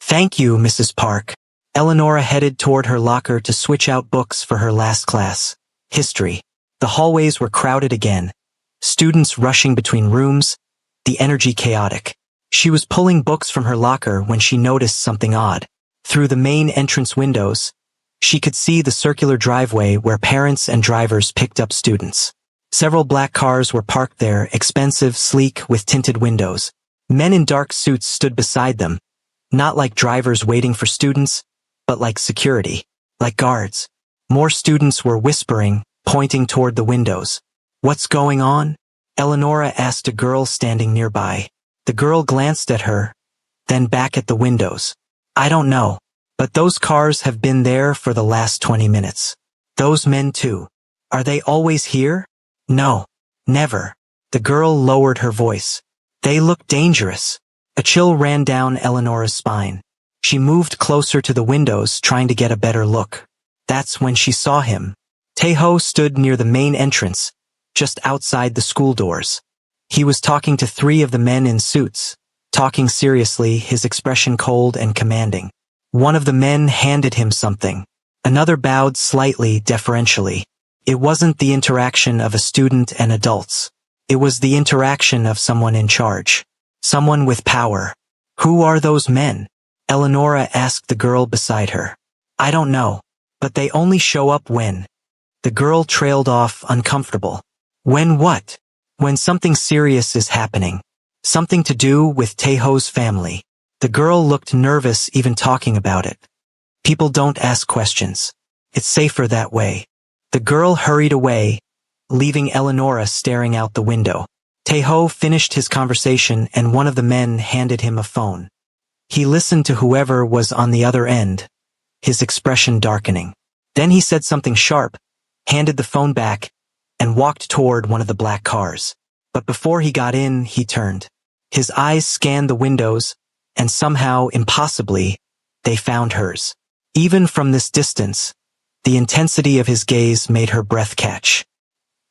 Thank you, Mrs. Park. Eleonora headed toward her locker to switch out books for her last class, history. The hallways were crowded again, students rushing between rooms, the energy chaotic. She was pulling books from her locker when she noticed something odd. Through the main entrance windows, she could see the circular driveway where parents and drivers picked up students. Several black cars were parked there, expensive, sleek, with tinted windows. Men in dark suits stood beside them, not like drivers waiting for students, but like security, like guards. More students were whispering, pointing toward the windows. What's going on? Eleonora asked a girl standing nearby. The girl glanced at her, then back at the windows. I don't know, but those cars have been there for the last 20 minutes. Those men too. Are they always here? No, never. The girl lowered her voice. They look dangerous. A chill ran down Eleonora's spine. She moved closer to the windows, trying to get a better look. That's when she saw him. Taeho stood near the main entrance, just outside the school doors. He was talking to three of the men in suits, talking seriously, his expression cold and commanding. One of the men handed him something. Another bowed slightly, deferentially. It wasn't the interaction of a student and adults. It was the interaction of someone in charge. Someone with power. Who are those men? Eleonora asked the girl beside her. I don't know, but they only show up when. The girl trailed off, uncomfortable. When what? When something serious is happening. Something to do with Taeho's family. The girl looked nervous even talking about it. People don't ask questions. It's safer that way. The girl hurried away, leaving Eleonora staring out the window. Taeho finished his conversation and one of the men handed him a phone. He listened to whoever was on the other end, his expression darkening. Then he said something sharp, handed the phone back, and walked toward one of the black cars. But before he got in, he turned. His eyes scanned the windows, and somehow, impossibly, they found hers. Even from this distance, the intensity of his gaze made her breath catch.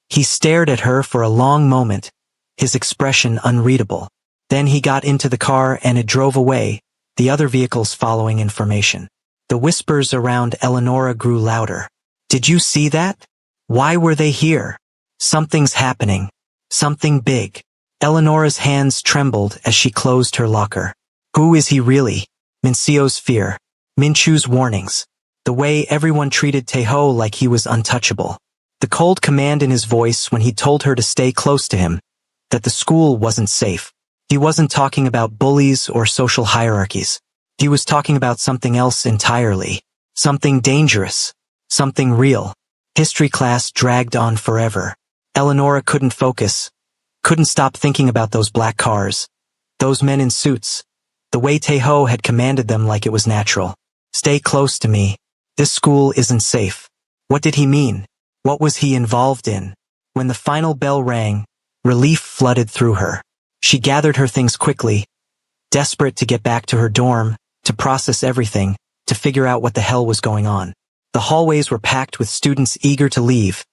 He stared at her for a long moment, his expression unreadable. Then he got into the car and it drove away, the other vehicles following in formation. The whispers around Eleonora grew louder. Did you see that? Why were they here? Something's happening. Something big. Eleonora's hands trembled as she closed her locker. Who is he really? Minseo's fear. Minchu's warnings. The way everyone treated Taeho like he was untouchable. The cold command in his voice when he told her to stay close to him. That the school wasn't safe. He wasn't talking about bullies or social hierarchies. He was talking about something else entirely. Something dangerous. Something real. History class dragged on forever. Eleonora couldn't focus. Couldn't stop thinking about those black cars. Those men in suits. The way Taeho had commanded them like it was natural. Stay close to me. This school isn't safe. What did he mean? What was he involved in? When the final bell rang, relief flooded through her. She gathered her things quickly, desperate to get back to her dorm, to process everything, to figure out what the hell was going on. The hallways were packed with students eager to leave,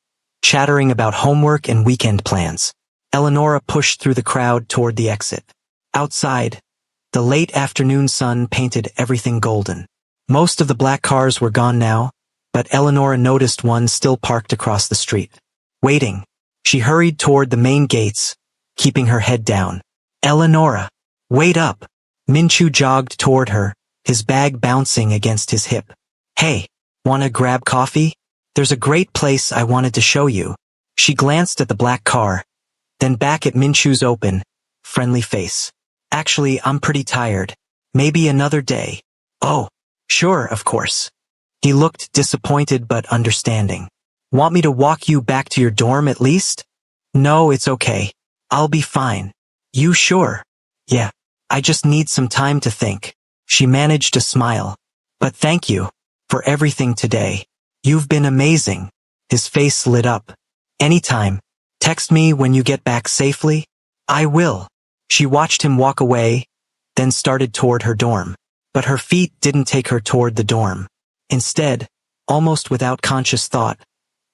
chattering about homework and weekend plans. Eleonora pushed through the crowd toward the exit. Outside, the late afternoon sun painted everything golden. Most of the black cars were gone now, but Eleonora noticed one still parked across the street. Waiting, she hurried toward the main gates, keeping her head down. Eleonora, wait up! Minchu jogged toward her, his bag bouncing against his hip. Hey, wanna grab coffee? There's a great place I wanted to show you. She glanced at the black car, then back at Minchu's open, friendly face. Actually, I'm pretty tired. Maybe another day. Oh, sure, of course. He looked disappointed but understanding. Want me to walk you back to your dorm at least? No, it's okay. I'll be fine. You sure? Yeah, I just need some time to think. She managed to smile. But thank you for everything today. You've been amazing. His face lit up. Anytime. Text me when you get back safely. I will. She watched him walk away, then started toward her dorm. But her feet didn't take her toward the dorm. Instead, almost without conscious thought,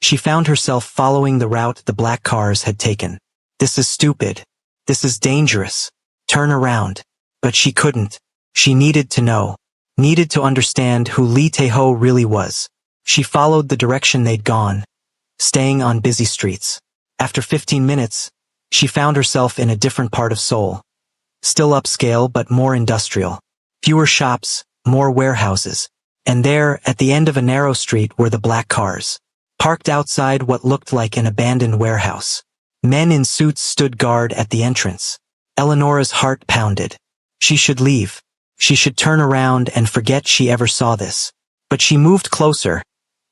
she found herself following the route the black cars had taken. This is stupid. This is dangerous. Turn around. But she couldn't. She needed to know. needed to understand who Lee Tae-ho really was. She followed the direction they'd gone, staying on busy streets. After 15 minutes, she found herself in a different part of Seoul. Still upscale but more industrial. Fewer shops, more warehouses. And there, at the end of a narrow street, were the black cars, parked outside what looked like an abandoned warehouse. Men in suits stood guard at the entrance. Eleonora's heart pounded. She should leave. She should turn around and forget she ever saw this. But she moved closer,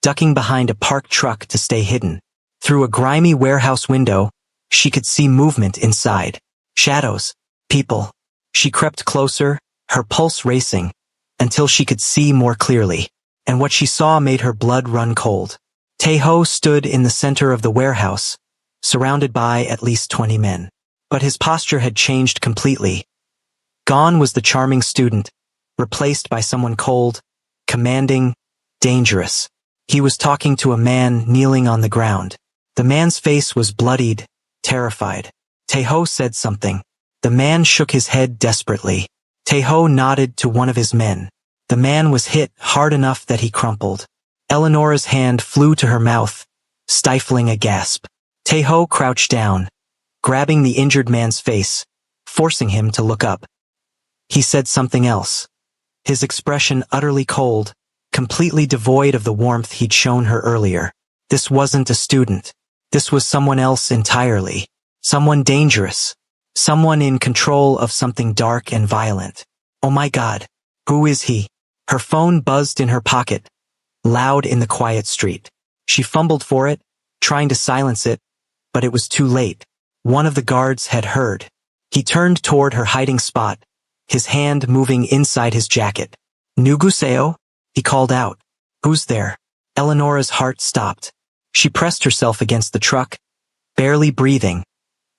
ducking behind a parked truck to stay hidden. Through a grimy warehouse window, she could see movement inside. Shadows. People. She crept closer, her pulse racing, until she could see more clearly. And what she saw made her blood run cold. Tae-ho stood in the center of the warehouse, surrounded by at least 20 men. But his posture had changed completely. Gone was the charming student, replaced by someone cold, commanding, dangerous. He was talking to a man kneeling on the ground. The man's face was bloodied, terrified. Tae-ho said something. The man shook his head desperately. Tae-ho nodded to one of his men. The man was hit hard enough that he crumpled. Eleonora's hand flew to her mouth, stifling a gasp. Tae-ho crouched down, grabbing the injured man's face, forcing him to look up. He said something else. His expression utterly cold, completely devoid of the warmth he'd shown her earlier. This wasn't a student. This was someone else entirely. Someone dangerous. Someone in control of something dark and violent. Oh my God. Who is he? Her phone buzzed in her pocket, loud in the quiet street. She fumbled for it, trying to silence it, but it was too late. One of the guards had heard. He turned toward her hiding spot, his hand moving inside his jacket. "Nuguseo?" he called out. "Who's there?" Eleonora's heart stopped. She pressed herself against the truck, barely breathing,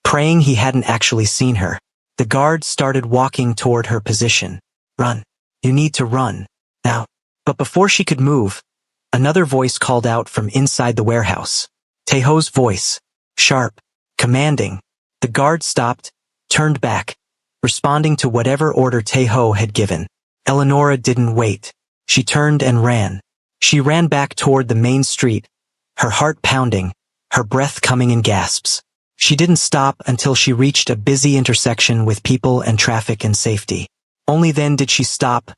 praying he hadn't actually seen her. The guard started walking toward her position. "Run. You need to run. Now." But before she could move, another voice called out from inside the warehouse. Tae-ho's voice. Sharp. Commanding. The guard stopped, turned back, responding to whatever order Tae-ho had given. Eleonora didn't wait. She turned and ran. She ran back toward the main street, her heart pounding, her breath coming in gasps. She didn't stop until she reached a busy intersection with people and traffic and safety. Only then did she stop,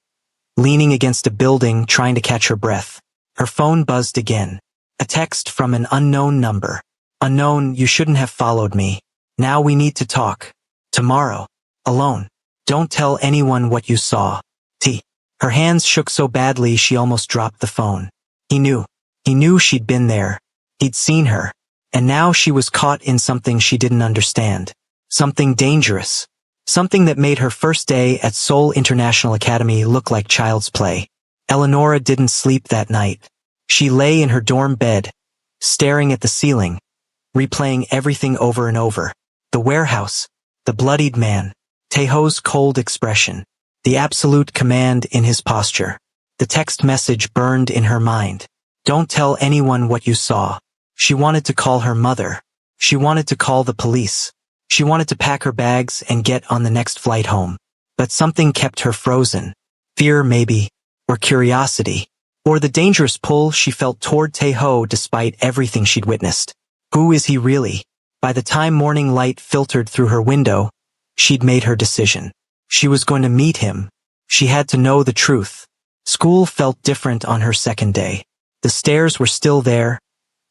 leaning against a building trying to catch her breath. Her phone buzzed again. A text from an unknown number. "Unknown, you shouldn't have followed me. Now we need to talk. Tomorrow. Alone. Don't tell anyone what you saw. T." Her hands shook so badly she almost dropped the phone. He knew. He knew she'd been there. He'd seen her. And now she was caught in something she didn't understand. Something dangerous. Something that made her first day at Seoul International Academy look like child's play. Eleonora didn't sleep that night. She lay in her dorm bed, staring at the ceiling, replaying everything over and over. The warehouse, the bloodied man, Tae-ho's cold expression, the absolute command in his posture. The text message burned in her mind. Don't tell anyone what you saw. She wanted to call her mother. She wanted to call the police. She wanted to pack her bags and get on the next flight home. But something kept her frozen. Fear, maybe, or curiosity, or the dangerous pull she felt toward Tae-ho despite everything she'd witnessed. Who is he really? By the time morning light filtered through her window, she'd made her decision. She was going to meet him. She had to know the truth. School felt different on her second day. The stairs were still there,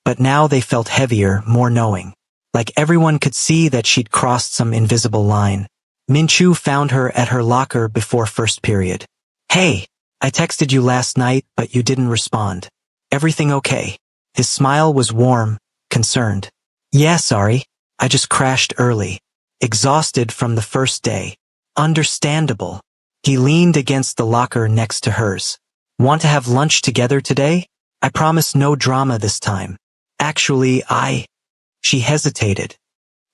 but now they felt heavier, more knowing. Like everyone could see that she'd crossed some invisible line. Min-chu found her at her locker before first period. "Hey, I texted you last night, but you didn't respond. Everything okay?" His smile was warm, concerned. "Yeah, sorry. I just crashed early. Exhausted from the first day." Understandable. He leaned against the locker next to hers. "Want to have lunch together today? I promise no drama this time." "Actually, She hesitated.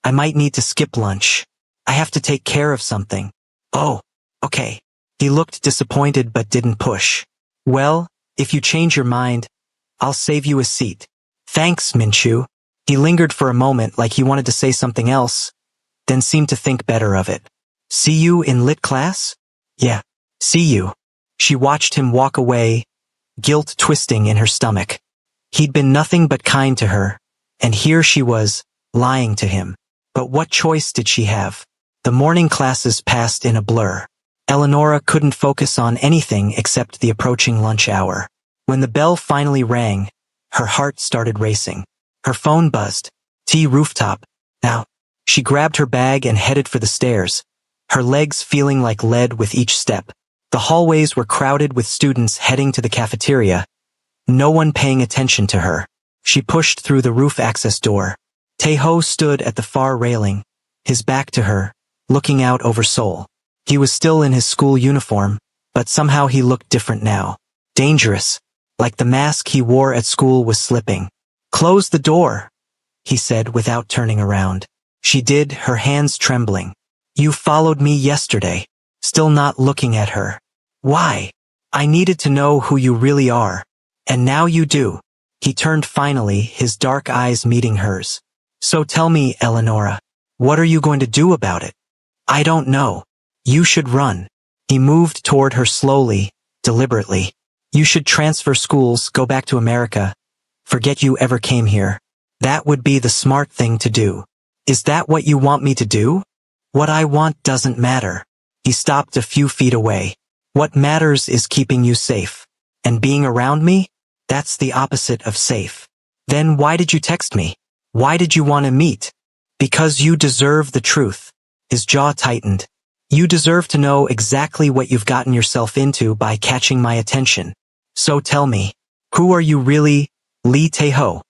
"I might need to skip lunch. I have to take care of something." "Oh, okay." He looked disappointed but didn't push. "Well, if you change your mind, I'll save you a seat." "Thanks, Min-chu." He lingered for a moment like he wanted to say something else, then seemed to think better of it. "See you in lit class?" "Yeah. See you." She watched him walk away, guilt twisting in her stomach. He'd been nothing but kind to her, and here she was, lying to him. But what choice did she have? The morning classes passed in a blur. Eleonora couldn't focus on anything except the approaching lunch hour. When the bell finally rang, her heart started racing. Her phone buzzed. T rooftop. Now. She grabbed her bag and headed for the stairs, her legs feeling like lead with each step. The hallways were crowded with students heading to the cafeteria, no one paying attention to her. She pushed through the roof access door. Taeho stood at the far railing, his back to her, looking out over Seoul. He was still in his school uniform, but somehow he looked different now. Dangerous, like the mask he wore at school was slipping. "Close the door," he said without turning around. She did, her hands trembling. "You followed me yesterday." Still not looking at her. "Why?" "I needed to know who you really are. And now you do." He turned finally, his dark eyes meeting hers. "So tell me, Eleonora, what are you going to do about it?" "I don't know. You should run." He moved toward her slowly, deliberately. "You should transfer schools, go back to America. Forget you ever came here. That would be the smart thing to do." "Is that what you want me to do?" "What I want doesn't matter." He stopped a few feet away. "What matters is keeping you safe. And being around me? That's the opposite of safe." "Then why did you text me? Why did you want to meet?" "Because you deserve the truth." His jaw tightened. "You deserve to know exactly what you've gotten yourself into by catching my attention. So tell me, who are you really, Lee Taeho?"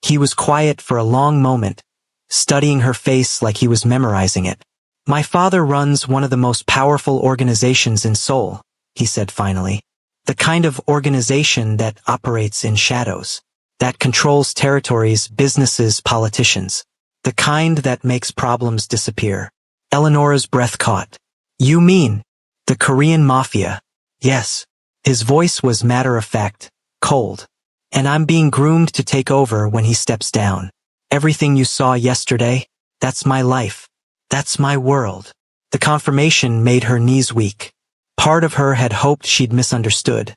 He was quiet for a long moment, studying her face like he was memorizing it. "My father runs one of the most powerful organizations in Seoul," he said finally. "The kind of organization that operates in shadows, that controls territories, businesses, politicians. The kind that makes problems disappear." Eleonora's breath caught. "You mean the Korean Mafia?" "Yes." His voice was matter-of-fact, cold. "And I'm being groomed to take over when he steps down. Everything you saw yesterday, that's my life. That's my world." The confirmation made her knees weak. Part of her had hoped she'd misunderstood,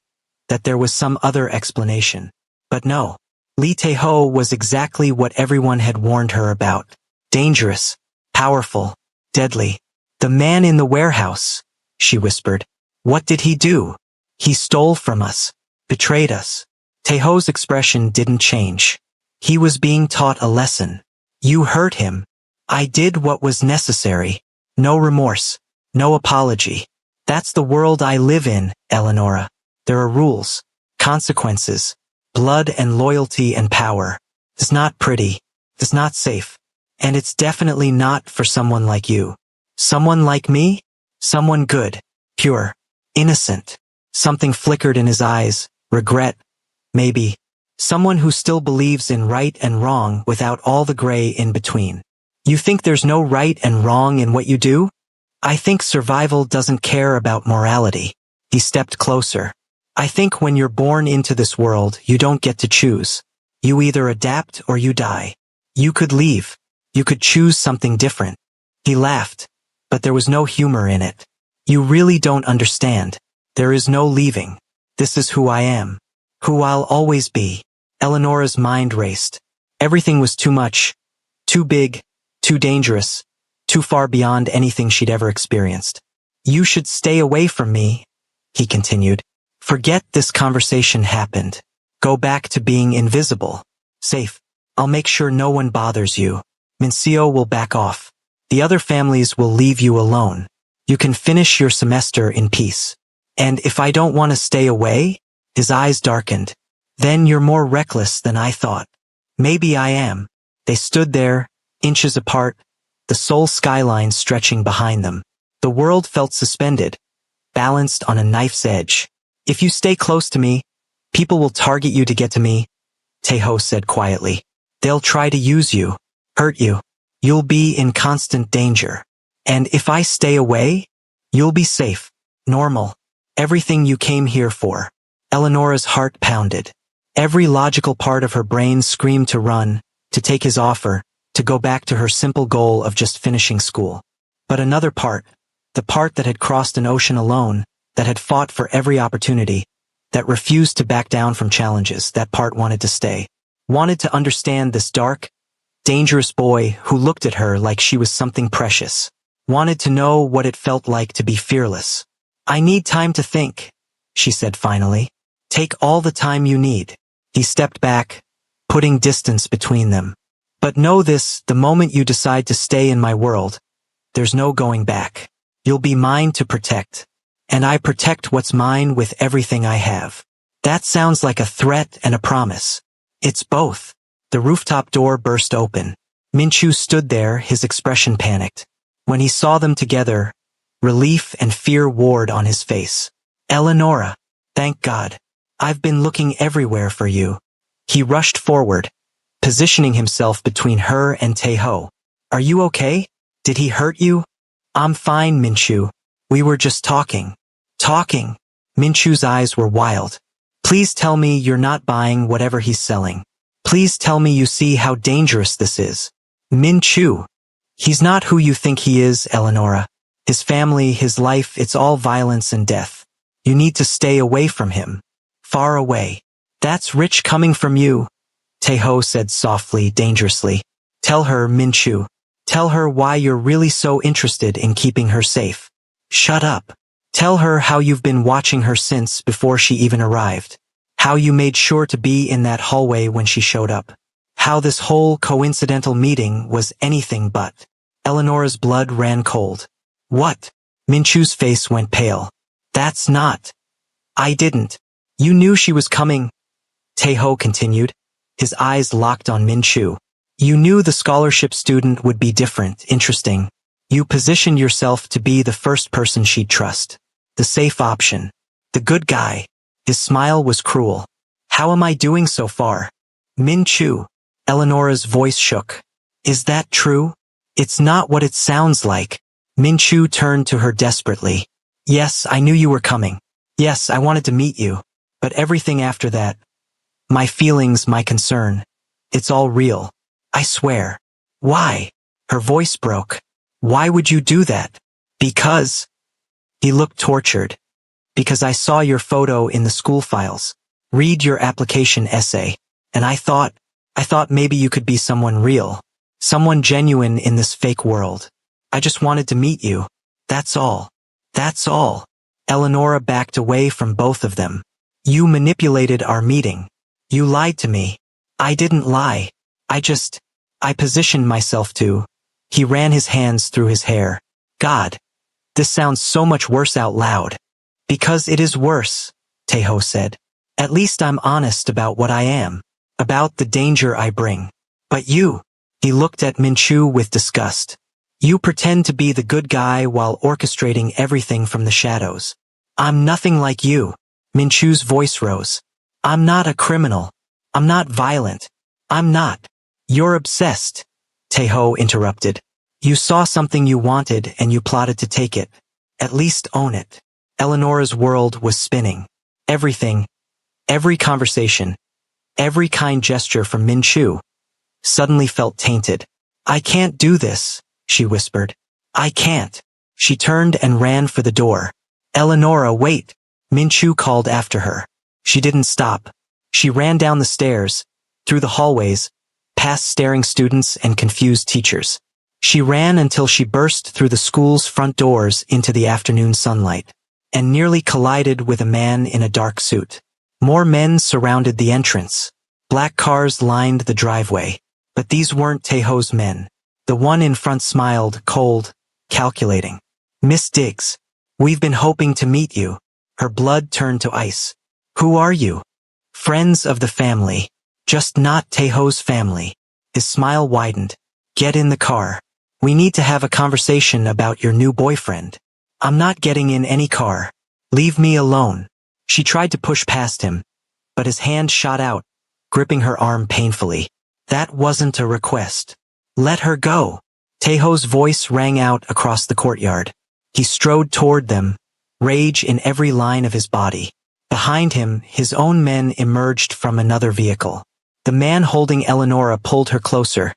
that there was some other explanation. But no. Lee Taeho was exactly what everyone had warned her about. Dangerous, powerful, deadly. "The man in the warehouse," she whispered. "What did he do?" "He stole from us, betrayed us." Taeho's expression didn't change. He was being taught a lesson. "You hurt him. I did what was necessary. No remorse. No apology. That's the world I live in, Eleonora. There are rules, consequences, blood and loyalty and power. It's not pretty. It's not safe. And it's definitely not for someone like you." "Someone like me?" "Someone good, pure, innocent." Something flickered in his eyes, regret, maybe. Someone who still believes in right and wrong without all the gray in between. "You think there's no right and wrong in what you do?" "I think survival doesn't care about morality." He stepped closer. "I think when you're born into this world, you don't get to choose. You either adapt or you die. You could leave. You could choose something different." He laughed, but there was no humor in it. "You really don't understand. There is no leaving. This is who I am. Who I'll always be." Eleonora's mind raced. Everything was too much, too big, too dangerous, too far beyond anything she'd ever experienced. "You should stay away from me," he continued. "Forget this conversation happened. Go back to being invisible. Safe. I'll make sure no one bothers you. Minseo will back off. The other families will leave you alone. You can finish your semester in peace. And if I don't want to stay away?" His eyes darkened. "Then you're more reckless than I thought." "Maybe I am." They stood there, inches apart, the Seoul skyline stretching behind them. The world felt suspended, balanced on a knife's edge. "If you stay close to me, people will target you to get to me," Taeho said quietly. "They'll try to use you, hurt you. You'll be in constant danger. And if I stay away, you'll be safe, normal, everything you came here for." Eleonora's heart pounded. Every logical part of her brain screamed to run, to take his offer, to go back to her simple goal of just finishing school. But another part, the part that had crossed an ocean alone, that had fought for every opportunity, that refused to back down from challenges. That part wanted to stay. Wanted to understand this dark, dangerous boy who looked at her like she was something precious. Wanted to know what it felt like to be fearless. "I need time to think," she said finally. "Take all the time you need." He stepped back, putting distance between them. "But know this, the moment you decide to stay in my world, there's no going back. You'll be mine to protect. And I protect what's mine with everything I have." That sounds like a threat and a promise. It's both. The rooftop door burst open. Minchu stood there, his expression panicked. When he saw them together, relief and fear warred on his face. "Eleonora, thank God. I've been looking everywhere for you." He rushed forward, positioning himself between her and Taeho. "Are you okay? Did he hurt you?" "I'm fine, Minchu. We were just talking." "Talking?" Minchu's eyes were wild. "Please tell me you're not buying whatever he's selling. Please tell me you see how dangerous this is." "Minchu, he's not who you think he is, Eleonora. His family, his life, it's all violence and death. You need to stay away from him. Far away." "That's rich coming from you," Taeho said softly, dangerously. "Tell her, Minchu. Tell her why you're really so interested in keeping her safe." "Shut up. Tell her how you've been watching her since before she even arrived. How you made sure to be in that hallway when she showed up. How this whole coincidental meeting was anything but." Eleonora's blood ran cold. "What?" Minchu's face went pale. "That's not. I didn't. You knew she was coming," Taeho continued, his eyes locked on Minchu. "You knew the scholarship student would be different, interesting. You positioned yourself to be the first person she'd trust. The safe option. The good guy." His smile was cruel. "How am I doing so far?" "Minchu." Eleonora's voice shook. "Is that true?" "It's not what it sounds like." Minchu turned to her desperately. "Yes, I knew you were coming. Yes, I wanted to meet you. But everything after that, my feelings, my concern, it's all real. I swear." "Why?" Her voice broke. "Why would you do that?" "Because..." He looked tortured. "Because I saw your photo in the school files. Read your application essay. And I thought maybe you could be someone real. Someone genuine in this fake world. I just wanted to meet you. That's all. That's all." Eleonora backed away from both of them. "You manipulated our meeting. You lied to me." "I didn't lie. I positioned myself to." He ran his hands through his hair. "God, this sounds so much worse out loud." "Because it is worse," Taeho said. "At least I'm honest about what I am. About the danger I bring. But you..." He looked at Minchu with disgust. "You pretend to be the good guy while orchestrating everything from the shadows. I'm nothing like you." Minchu's voice rose. "I'm not a criminal. I'm not violent. I'm not..." "You're obsessed," Taeho interrupted. "You saw something you wanted and you plotted to take it. At least own it." Eleonora's world was spinning. Everything, every conversation, every kind gesture from Minchu suddenly felt tainted. "I can't do this," she whispered. "I can't." She turned and ran for the door. "Eleonora, wait!" Minchu called after her. She didn't stop. She ran down the stairs, through the hallways, past staring students and confused teachers. She ran until she burst through the school's front doors into the afternoon sunlight, and nearly collided with a man in a dark suit. More men surrounded the entrance. Black cars lined the driveway. But these weren't Taeho's men. The one in front smiled, cold, calculating. "Miss Diggs, we've been hoping to meet you." Her blood turned to ice. "Who are you?" "Friends of the family. Just not Taeho's family." His smile widened. "Get in the car. We need to have a conversation about your new boyfriend." "I'm not getting in any car. Leave me alone." She tried to push past him, but his hand shot out, gripping her arm painfully. "That wasn't a request. Let her go." Taeho's voice rang out across the courtyard. He strode toward them, rage in every line of his body. Behind him, his own men emerged from another vehicle. The man holding Eleonora pulled her closer,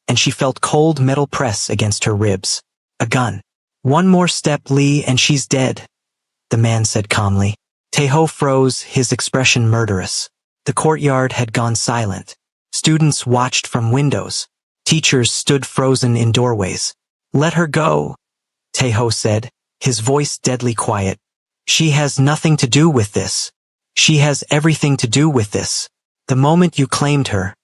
and she felt cold metal press against her ribs. A gun. "One more step, Lee, and she's dead." the man said calmly. Taeho froze, his expression murderous. The courtyard had gone silent. Students watched from windows. Teachers stood frozen in doorways. Let her go, Taeho said, his voice deadly quiet. She has nothing to do with this. She has everything to do with this. The moment you claimed her,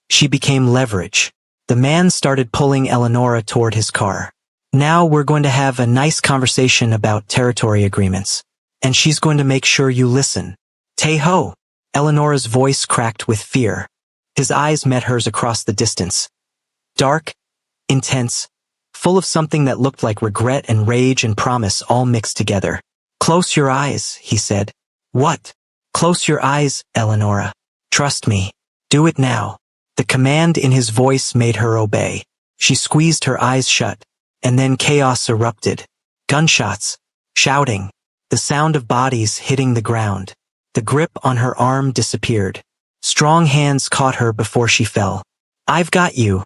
she became leverage. The man started pulling Eleonora toward his car. Now we're going to have a nice conversation about territory agreements. And she's going to make sure you listen. Taeho! Eleonora's voice cracked with fear. His eyes met hers across the distance. Dark, intense, full of something that looked like regret and rage and promise all mixed together. Close your eyes, he said. What? Close your eyes, Eleonora. Trust me. Do it now. The command in his voice made her obey. She squeezed her eyes shut. And then chaos erupted. Gunshots. Shouting. The sound of bodies hitting the ground. The grip on her arm disappeared. Strong hands caught her before she fell. I've got you.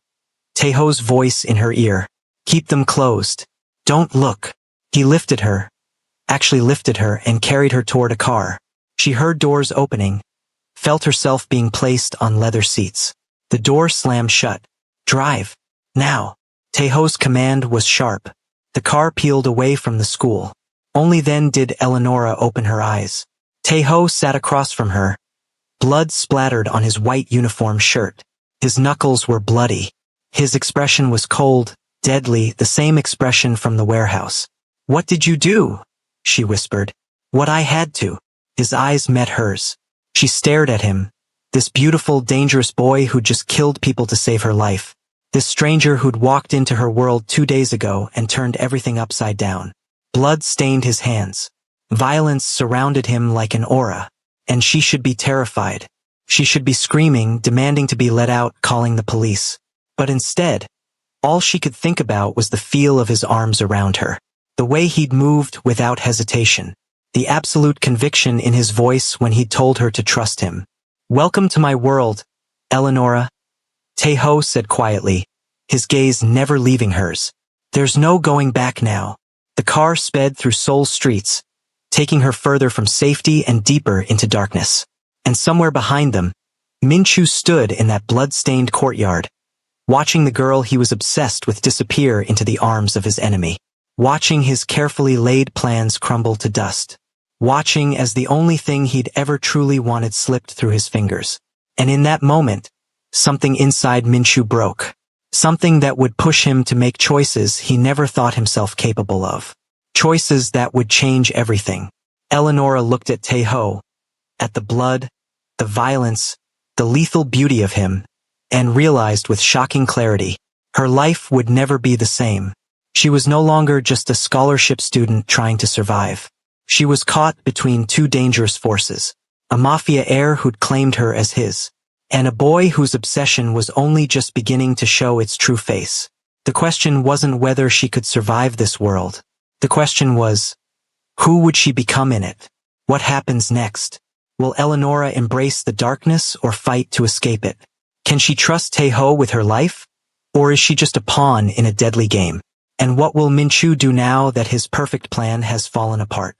Taeho's voice in her ear. Keep them closed. Don't look. He lifted her. Actually lifted her and carried her toward a car. She heard doors opening. Felt herself being placed on leather seats. The door slammed shut. Drive. Now. Taeho's command was sharp. The car peeled away from the school. Only then did Eleonora open her eyes. Taeho sat across from her. Blood splattered on his white uniform shirt. His knuckles were bloody. His expression was cold, deadly, the same expression from the warehouse. What did you do? She whispered. What I had to. His eyes met hers. She stared at him. This beautiful, dangerous boy who'd just killed people to save her life. This stranger who'd walked into her world 2 days ago and turned everything upside down. Blood stained his hands. Violence surrounded him like an aura. And she should be terrified. She should be screaming, demanding to be let out, calling the police. But instead, all she could think about was the feel of his arms around her. The way he'd moved without hesitation. The absolute conviction in his voice when he'd told her to trust him. Welcome to my world, Eleonora. Taeho said quietly, his gaze never leaving hers. There's no going back now. The car sped through Seoul streets, taking her further from safety and deeper into darkness. And somewhere behind them, Min-Chu stood in that blood-stained courtyard, watching the girl he was obsessed with disappear into the arms of his enemy. Watching his carefully laid plans crumble to dust. Watching as the only thing he'd ever truly wanted slipped through his fingers. And in that moment, something inside Min-Chu broke. Something that would push him to make choices he never thought himself capable of. Choices that would change everything. Eleonora looked at Taeho, at the blood, the violence, the lethal beauty of him, and realized with shocking clarity, her life would never be the same. She was no longer just a scholarship student trying to survive. She was caught between two dangerous forces. A Mafia heir who'd claimed her as his. And a boy whose obsession was only just beginning to show its true face. The question wasn't whether she could survive this world. The question was, who would she become in it? What happens next? Will Eleonora embrace the darkness or fight to escape it? Can she trust Taeho with her life? Or is she just a pawn in a deadly game? And what will Min-Chu do now that his perfect plan has fallen apart?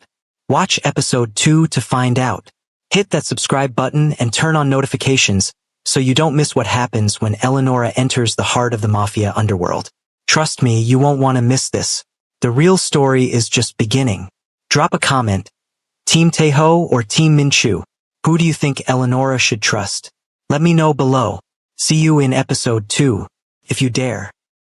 Watch episode 2 to find out. Hit that subscribe button and turn on notifications so you don't miss what happens when Eleonora enters the heart of the Mafia underworld. Trust me, you won't want to miss this. The real story is just beginning. Drop a comment. Team Taeho or Team Min-Chu? Who do you think Eleonora should trust? Let me know below. See you in episode 2, if you dare.